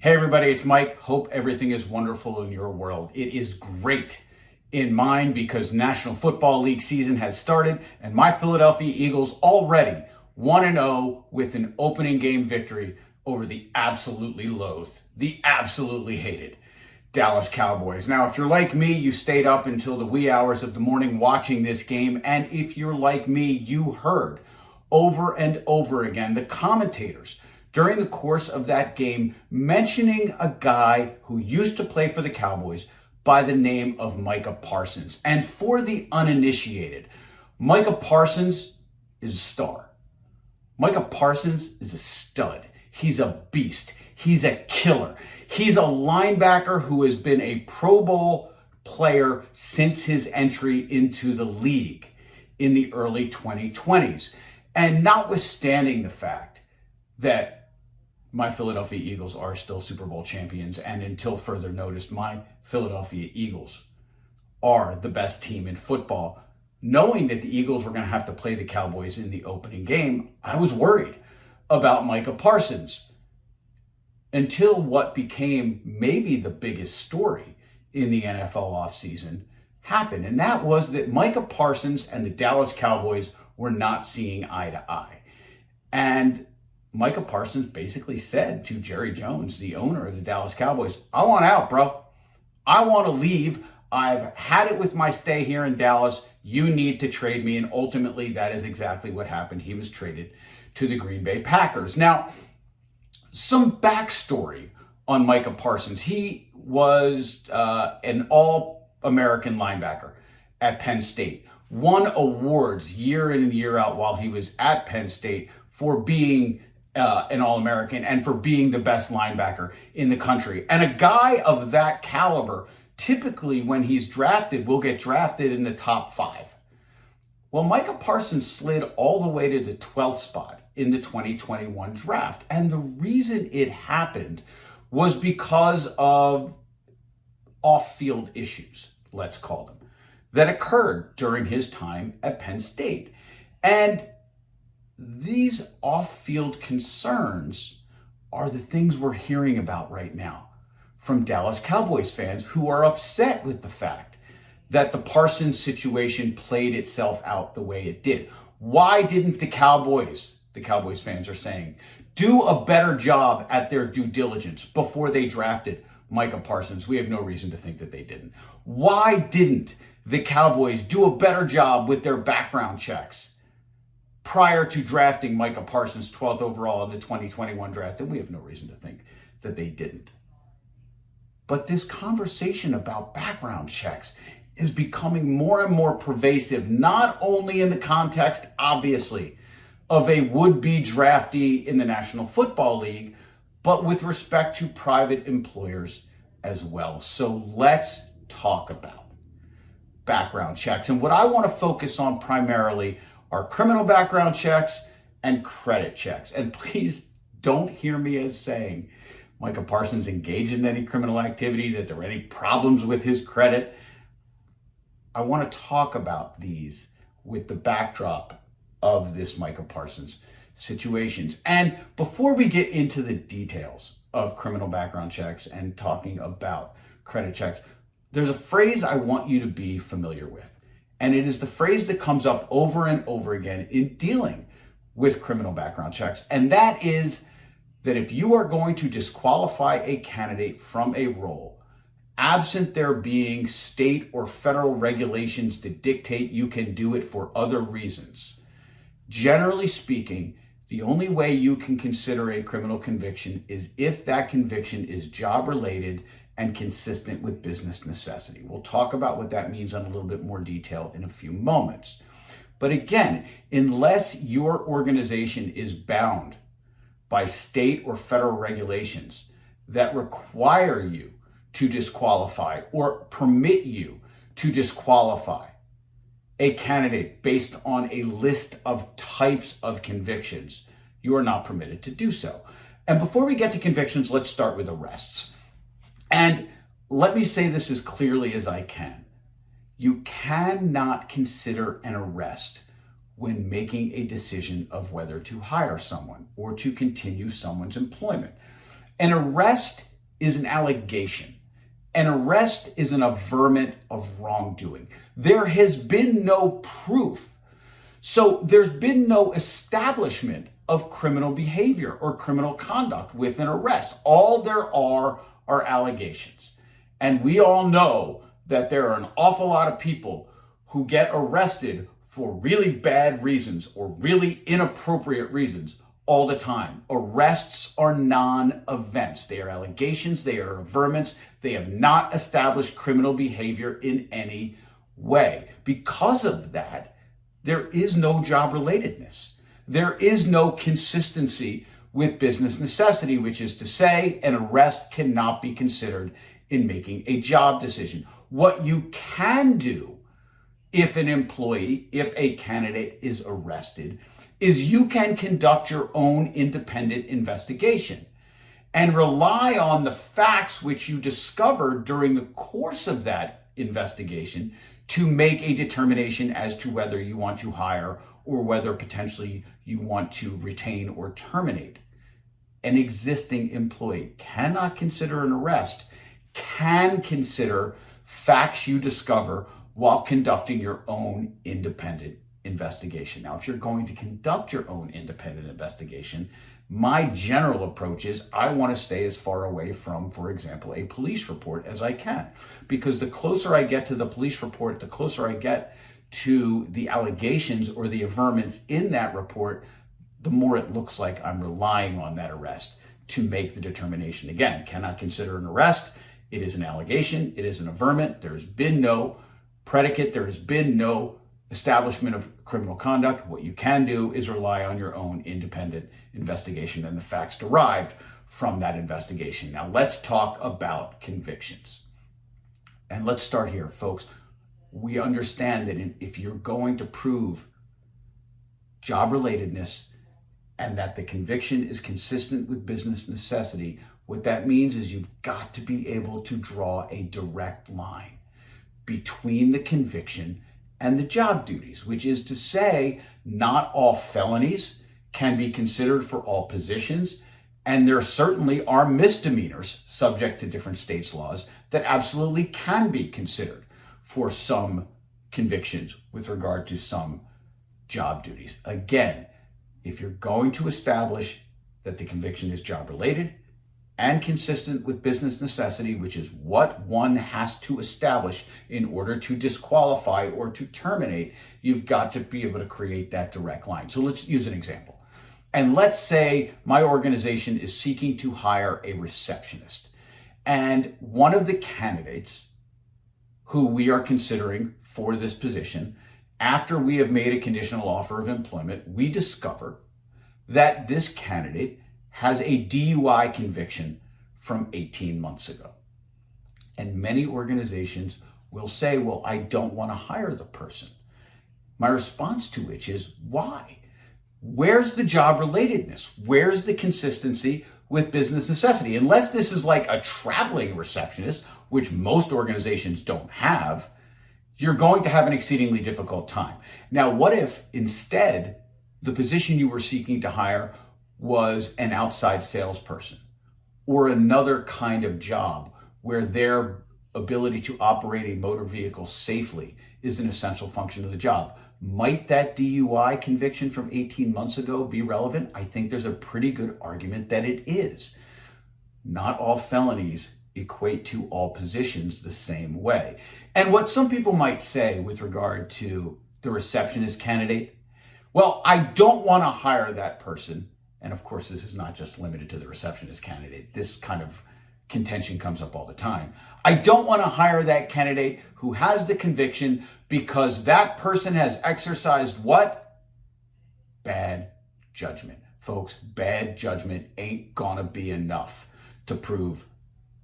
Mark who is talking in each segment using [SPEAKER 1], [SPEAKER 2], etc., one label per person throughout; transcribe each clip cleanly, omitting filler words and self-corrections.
[SPEAKER 1] Hey everybody, it's Mike. Hope everything is wonderful in your world. It is great in mine because National Football League season has started and my Philadelphia Eagles already 1-0 with an opening game victory over the absolutely loathed, the absolutely hated Dallas Cowboys. Now, if you're like me, you stayed up until the wee hours of the morning watching this game, and if you're like me, you heard over and over again the commentators during the course of that game mentioning a guy who used to play for the Cowboys by the name of Micah Parsons. And for the uninitiated, Micah Parsons is a star. Micah Parsons is a stud. He's a beast. He's a killer. He's a linebacker who has been a Pro Bowl player since his entry into the league in the early 2020s. And notwithstanding the fact that my Philadelphia Eagles are still Super Bowl champions, and until further notice, my Philadelphia Eagles are the best team in football. Knowing that the Eagles were going to have to play the Cowboys in the opening game, I was worried about Micah Parsons until what became maybe the biggest story in the NFL offseason happened. And that was that Micah Parsons and the Dallas Cowboys were not seeing eye to eye. And Micah Parsons basically said to Jerry Jones, the owner of the Dallas Cowboys, I want out, bro. I want to leave. I've had it with my stay here in Dallas. You need to trade me. And ultimately, that is exactly what happened. He was traded to the Green Bay Packers. Now, some backstory on Micah Parsons. He was an all-American linebacker at Penn State. Won awards year in and year out while he was at Penn State for being an All-American and for being the best linebacker in the country. And a guy of that caliber, typically when he's drafted, will get drafted in the top 5. Well, Micah Parsons slid all the way to the 12th spot in the 2021 draft. And the reason it happened was because of off-field issues, let's call them, that occurred during his time at Penn State. And these off-field concerns are the things we're hearing about right now from Dallas Cowboys fans who are upset with the fact that the Parsons situation played itself out the way it did. Why didn't the Cowboys fans are saying, do a better job at their due diligence before they drafted Micah Parsons? We have no reason to think that they didn't. Why didn't the Cowboys do a better job with their background checks prior to drafting Micah Parsons 12th overall in the 2021 draft? And we have no reason to think that they didn't. But this conversation about background checks is becoming more and more pervasive, not only in the context, obviously, of a would-be draftee in the National Football League, but with respect to private employers as well. So let's talk about background checks. And what I want to focus on primarily are criminal background checks and credit checks. And please don't hear me as saying Micah Parsons engaged in any criminal activity, that there are any problems with his credit. I want to talk about these with the backdrop of this Micah Parsons situations. And before we get into the details of criminal background checks and talking about credit checks, there's a phrase I want you to be familiar with. And it is the phrase that comes up over and over again in dealing with criminal background checks. And that is that if you are going to disqualify a candidate from a role, absent there being state or federal regulations that dictate you can do it for other reasons, generally speaking, the only way you can consider a criminal conviction is if that conviction is job-related and consistent with business necessity. We'll talk about what that means in a little bit more detail in a few moments. But again, unless your organization is bound by state or federal regulations that require you to disqualify or permit you to disqualify a candidate based on a list of types of convictions, you are not permitted to do so. And before we get to convictions, let's start with arrests. And let me say this as clearly as I can. You cannot consider an arrest when making a decision of whether to hire someone or to continue someone's employment. An arrest is an allegation. An arrest is an averment of wrongdoing. There has been no proof. So there's been no establishment of criminal behavior or criminal conduct with an arrest. All there are allegations. And we all know that there are an awful lot of people who get arrested for really bad reasons or really inappropriate reasons all the time. Arrests are non-events. They are allegations, they are averments, they have not established criminal behavior in any way. Because of that, there is no job relatedness. There is no consistency with business necessity, which is to say an arrest cannot be considered in making a job decision. What you can do if an employee, if a candidate is arrested, is you can conduct your own independent investigation and rely on the facts which you discovered during the course of that investigation to make a determination as to whether you want to hire or whether potentially you want to retain or terminate. An existing employee cannot consider an arrest, can consider facts you discover while conducting your own independent investigation. Now, if you're going to conduct your own independent investigation, my general approach is I want to stay as far away from, for example, a police report as I can. Because the closer I get to the police report, the closer I get to the allegations or the averments in that report, the more it looks like I'm relying on that arrest to make the determination. Again, cannot consider an arrest. It is an allegation. It is an averment. There has been no predicate. There has been no establishment of criminal conduct. What you can do is rely on your own independent investigation and the facts derived from that investigation. Now, let's talk about convictions. And let's start here, folks. We understand that if you're going to prove job relatedness and that the conviction is consistent with business necessity, what that means is you've got to be able to draw a direct line between the conviction and the job duties, which is to say, not all felonies can be considered for all positions. And there certainly are misdemeanors subject to different states' laws that absolutely can be considered for some convictions with regard to some job duties. Again, if you're going to establish that the conviction is job related and consistent with business necessity, which is what one has to establish in order to disqualify or to terminate, you've got to be able to create that direct line. So let's use an example. And let's say my organization is seeking to hire a receptionist. And one of the candidates who we are considering for this position, after we have made a conditional offer of employment, we discover that this candidate has a DUI conviction from 18 months ago. And many organizations will say, well, I don't want to hire the person. My response to which is, why? Where's the job relatedness? Where's the consistency with business necessity? Unless this is like a traveling receptionist, which most organizations don't have, you're going to have an exceedingly difficult time. Now, what if instead the position you were seeking to hire was an outside salesperson or another kind of job where their ability to operate a motor vehicle safely is an essential function of the job? Might that DUI conviction from 18 months ago be relevant? I think there's a pretty good argument that it is. Not all felonies equate to all positions the same way. And what some people might say with regard to the receptionist candidate, well, I don't want to hire that person. And of course, this is not just limited to the receptionist candidate. This kind of contention comes up all the time. I don't want to hire that candidate who has the conviction because that person has exercised what? Bad judgment. Folks, bad judgment ain't gonna be enough to prove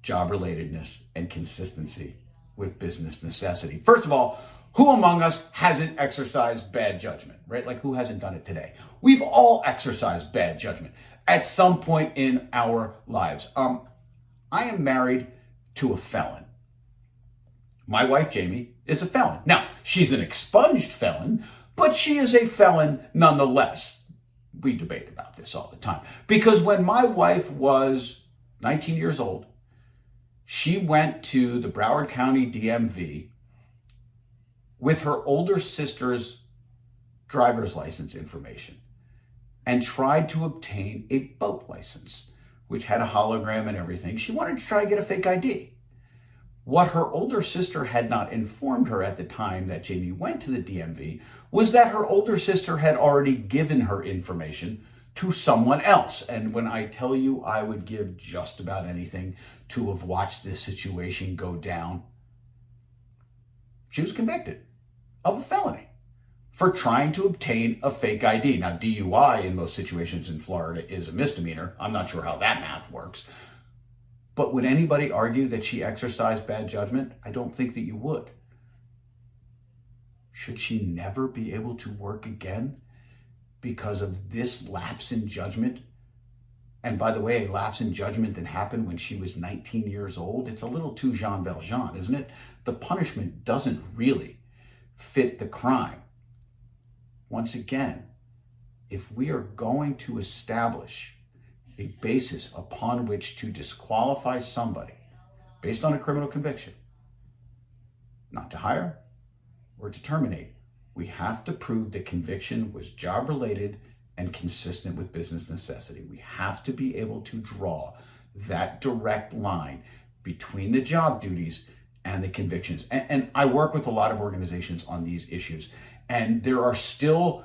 [SPEAKER 1] job relatedness and consistency with business necessity. First of all, who among us hasn't exercised bad judgment, right? Like, who hasn't done it today? We've all exercised bad judgment at some point in our lives. I am married to a felon. My wife, Jamie, is a felon. Now, she's an expunged felon, but she is a felon nonetheless. We debate about this all the time. Because when my wife was 19 years old, She went to the Broward County DMV with her older sister's driver's license information and tried to obtain a boat license, which had a hologram and everything. She wanted to try to get a fake ID. What her older sister had not informed her at the time that Jamie went to the DMV was that her older sister had already given her information to someone else. And when I tell you I would give just about anything to have watched this situation go down, she was convicted of a felony for trying to obtain a fake ID. Now, DUI in most situations in Florida is a misdemeanor. I'm not sure how that math works. But would anybody argue that she exercised bad judgment? I don't think that you would. Should she never be able to work again because of this lapse in judgment? And by the way, a lapse in judgment that happened when she was 19 years old, it's a little too Jean Valjean, isn't it? The punishment doesn't really fit the crime. Once again, if we are going to establish a basis upon which to disqualify somebody based on a criminal conviction, not to hire or to terminate, we have to prove the conviction was job-related and consistent with business necessity. We have to be able to draw that direct line between the job duties and the convictions. And I work with a lot of organizations on these issues, and there are still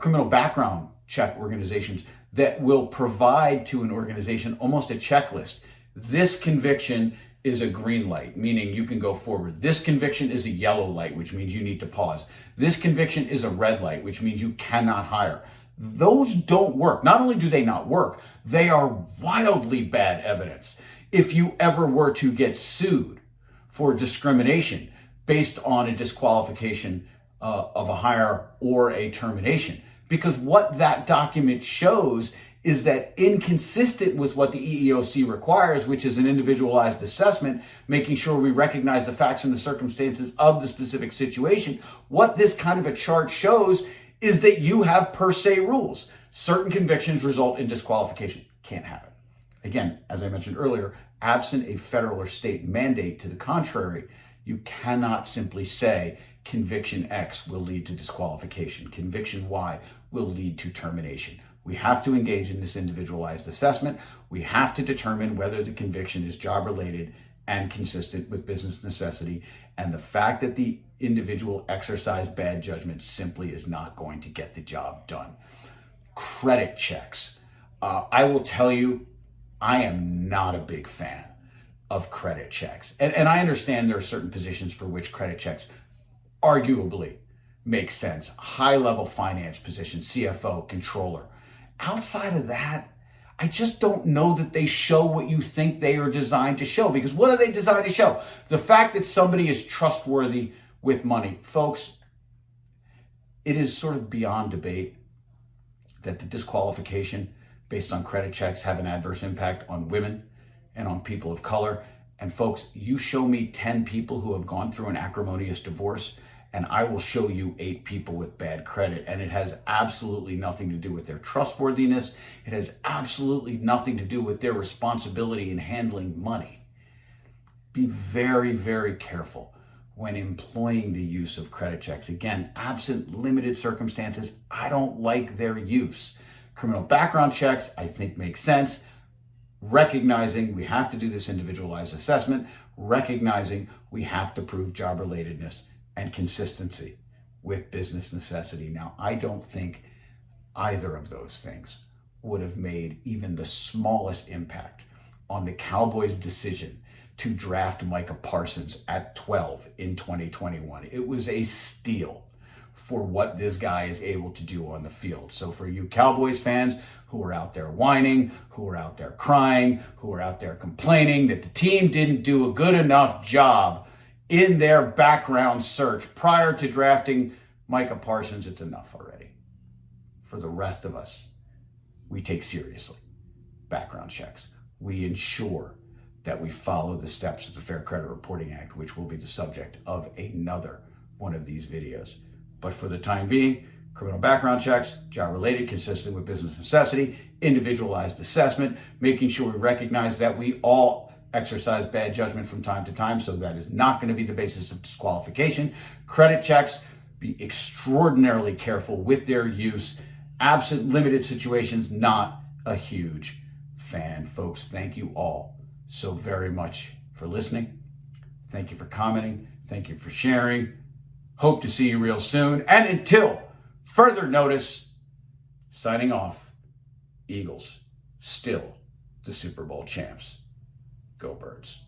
[SPEAKER 1] criminal background check organizations that will provide to an organization almost a checklist. This conviction is a green light, meaning you can go forward. This conviction is a yellow light, which means you need to pause. This conviction is a red light, which means you cannot hire. Those don't work. Not only do they not work, they are wildly bad evidence. If you ever were to get sued for discrimination based on a disqualification of a hire or a termination, because what that document shows is that inconsistent with what the EEOC requires, which is an individualized assessment, making sure we recognize the facts and the circumstances of the specific situation, what this kind of a chart shows is that you have per se rules. Certain convictions result in disqualification. Can't happen. Again, as I mentioned earlier, absent a federal or state mandate to the contrary, you cannot simply say conviction X will lead to disqualification, conviction Y will lead to termination. We have to engage in this individualized assessment. We have to determine whether the conviction is job-related and consistent with business necessity. And the fact that the individual exercised bad judgment simply is not going to get the job done. Credit checks. I will tell you, I am not a big fan of credit checks. And I understand there are certain positions for which credit checks arguably make sense. High-level finance positions, CFO, controller. Outside of that, I just don't know that they show what you think they are designed to show. Because what are they designed to show? The fact that somebody is trustworthy with money. Folks, it is sort of beyond debate that the disqualification based on credit checks have an adverse impact on women and on people of color. And folks, you show me 10 people who have gone through an acrimonious divorce, and I will show you 8 people with bad credit. And it has absolutely nothing to do with their trustworthiness. It has absolutely nothing to do with their responsibility in handling money. Be very, very careful when employing the use of credit checks. Again, absent limited circumstances, I don't like their use. Criminal background checks, I think, make sense. Recognizing we have to do this individualized assessment, recognizing we have to prove job relatedness and consistency with business necessity. Now, I don't think either of those things would have made even the smallest impact on the Cowboys' decision to draft Micah Parsons at 12 in 2021. It was a steal for what this guy is able to do on the field. So for you Cowboys fans who are out there whining, who are out there crying, who are out there complaining that the team didn't do a good enough job in their background search prior to drafting Micah Parsons, it's enough already. For the rest of us, we take seriously background checks. We ensure that we follow the steps of the Fair Credit Reporting Act, which will be the subject of another one of these videos. But for the time being, criminal background checks, job-related, consistent with business necessity, individualized assessment, making sure we recognize that we all exercise bad judgment from time to time, so that is not going to be the basis of disqualification. Credit checks, be extraordinarily careful with their use. Absent limited situations, not a huge fan. Folks, thank you all so very much for listening. Thank you for commenting. Thank you for sharing. Hope to see you real soon. And until further notice, signing off, Eagles, still the Super Bowl champs. Go Birds.